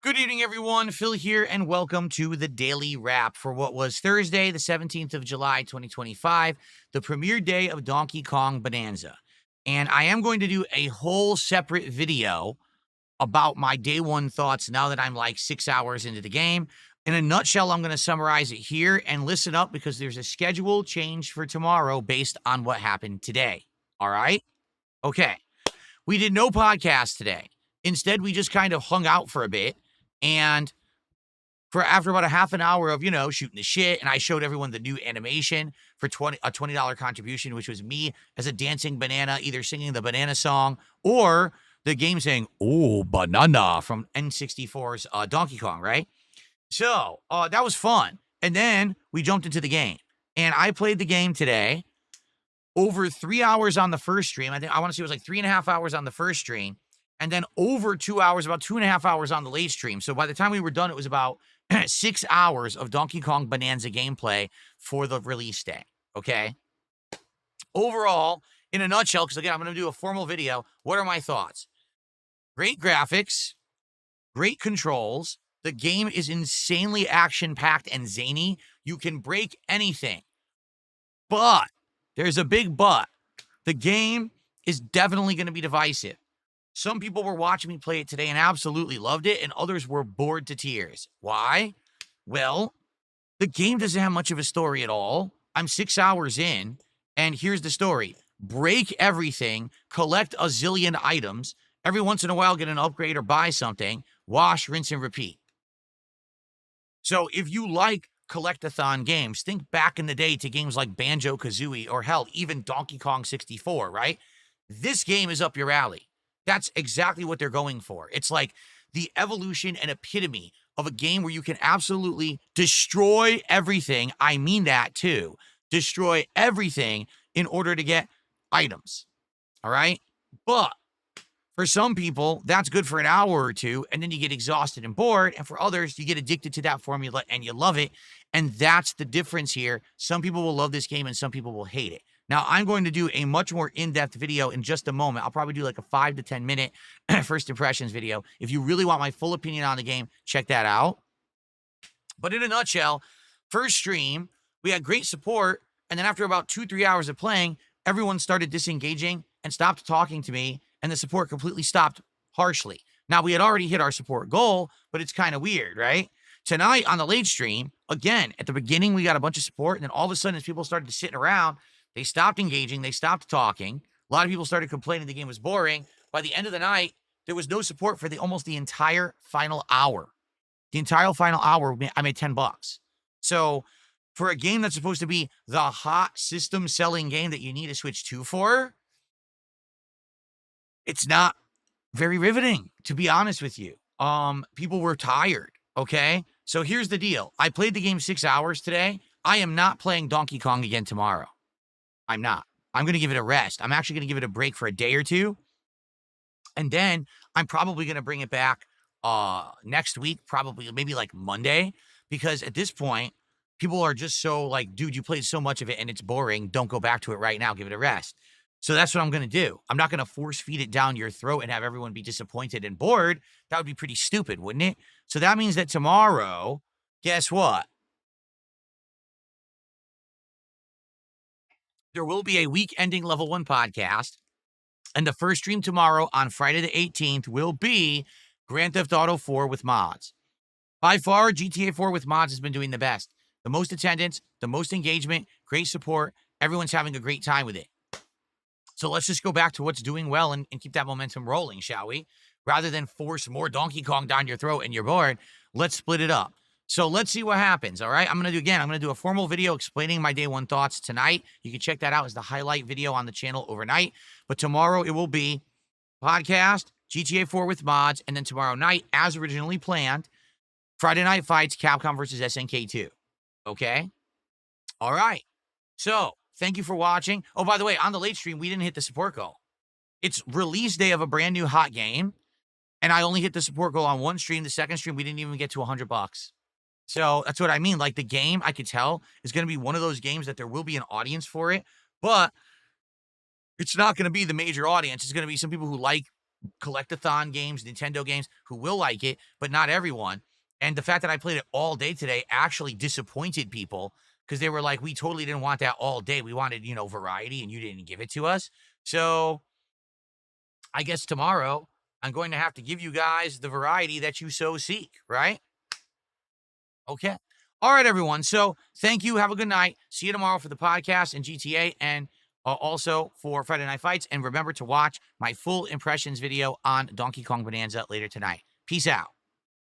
Good evening, everyone. Phil here, and welcome to the Daily Wrap for what was Thursday, the 17th of July, 2025, the premiere day of Donkey Kong Bonanza. And I am going to do a whole separate video about my day one thoughts now that I'm like 6 hours into the game. In a nutshell, I'm going to summarize it here and listen up because there's a schedule change for tomorrow based on what happened today. All right? Okay. We did no podcast today. Instead, we just kind of hung out for a bit. And for after about a half an hour of, shooting the shit, and I showed everyone the new animation for a $20 contribution, which was me as a dancing banana, either singing the banana song or the game saying, "Oh, banana" from N64's Donkey Kong, right? So that was fun. And then we jumped into the game. And I played the game today over 3 hours on the first stream. I want to say it was like 3.5 hours on the first stream. And then over 2 hours, about 2.5 hours on the late stream. So by the time we were done, it was about 6 hours of Donkey Kong Bonanza gameplay for the release day. Okay. Overall, in a nutshell, because again, I'm going to do a formal video. What are my thoughts? Great graphics, great controls. The game is insanely action-packed and zany. You can break anything. But there's a big but. The game is definitely going to be divisive. Some people were watching me play it today and absolutely loved it, and others were bored to tears. Why? Well, the game doesn't have much of a story at all. I'm 6 hours in, and here's the story. Break everything, collect a zillion items, every once in a while get an upgrade or buy something, wash, rinse, and repeat. So if you like collectathon games, think back in the day to games like Banjo-Kazooie or hell, even Donkey Kong 64, right? This game is up your alley. That's exactly what they're going for. It's like the evolution and epitome of a game where you can absolutely destroy everything. I mean that too. Destroy everything in order to get items. All right? But for some people, that's good for an hour or two, and then you get exhausted and bored. And for others, you get addicted to that formula and you love it. And that's the difference here. Some people will love this game and some people will hate it. Now, I'm going to do a much more in-depth video in just a moment. I'll probably do like a 5 to 10 minute first impressions video. If you really want my full opinion on the game, check that out. But in a nutshell, first stream, we had great support. And then after about 2-3 hours of playing, everyone started disengaging and stopped talking to me. And the support completely stopped harshly. Now, we had already hit our support goal, but it's kind of weird, right? Tonight on the late stream, again, at the beginning, we got a bunch of support. And then all of a sudden, as people started sitting around, they stopped engaging. They stopped talking. A lot of people started complaining the game was boring. By the end of the night, there was no support for almost the entire final hour. The entire final hour, I made $10. So for a game that's supposed to be the hot system selling game that you need a Switch 2 for, it's not very riveting, to be honest with you. People were tired, okay? So here's the deal. I played the game 6 hours today. I am not playing Donkey Kong again tomorrow. I'm not. I'm going to give it a rest. I'm actually going to give it a break for a day or two. And then I'm probably going to bring it back next week, probably maybe like Monday, because at this point, people are just so like, dude, you played so much of it and it's boring. Don't go back to it right now. Give it a rest. So that's what I'm going to do. I'm not going to force feed it down your throat and have everyone be disappointed and bored. That would be pretty stupid, wouldn't it? So that means that tomorrow, guess what? There will be a week-ending Level 1 podcast. And the first stream tomorrow on Friday the 18th will be Grand Theft Auto 4 with mods. By far, GTA 4 with mods has been doing the best. The most attendance, the most engagement, great support. Everyone's having a great time with it. So let's just go back to what's doing well and keep that momentum rolling, shall we? Rather than force more Donkey Kong down your throat and you're bored, let's split it up. So let's see what happens, all right? I'm going to do a formal video explaining my day one thoughts tonight. You can check that out as the highlight video on the channel overnight. But tomorrow it will be podcast, GTA 4 with mods, and then tomorrow night, as originally planned, Friday Night Fights, Capcom versus SNK 2. Okay? All right. So thank you for watching. Oh, by the way, on the late stream, we didn't hit the support goal. It's release day of a brand new hot game, and I only hit the support goal on one stream. The second stream, we didn't even get to $100. So that's what I mean. Like the game, I could tell, is going to be one of those games that there will be an audience for it, but it's not going to be the major audience. It's going to be some people who like collectathon games, Nintendo games, who will like it, but not everyone. And the fact that I played it all day today actually disappointed people because they were like, we totally didn't want that all day. We wanted, variety and you didn't give it to us. So I guess tomorrow I'm going to have to give you guys the variety that you so seek, right? Okay. All right, everyone. So thank you. Have a good night. See you tomorrow for the podcast and GTA and also for Friday Night Fights. And remember to watch my full impressions video on Donkey Kong Bonanza later tonight. Peace out.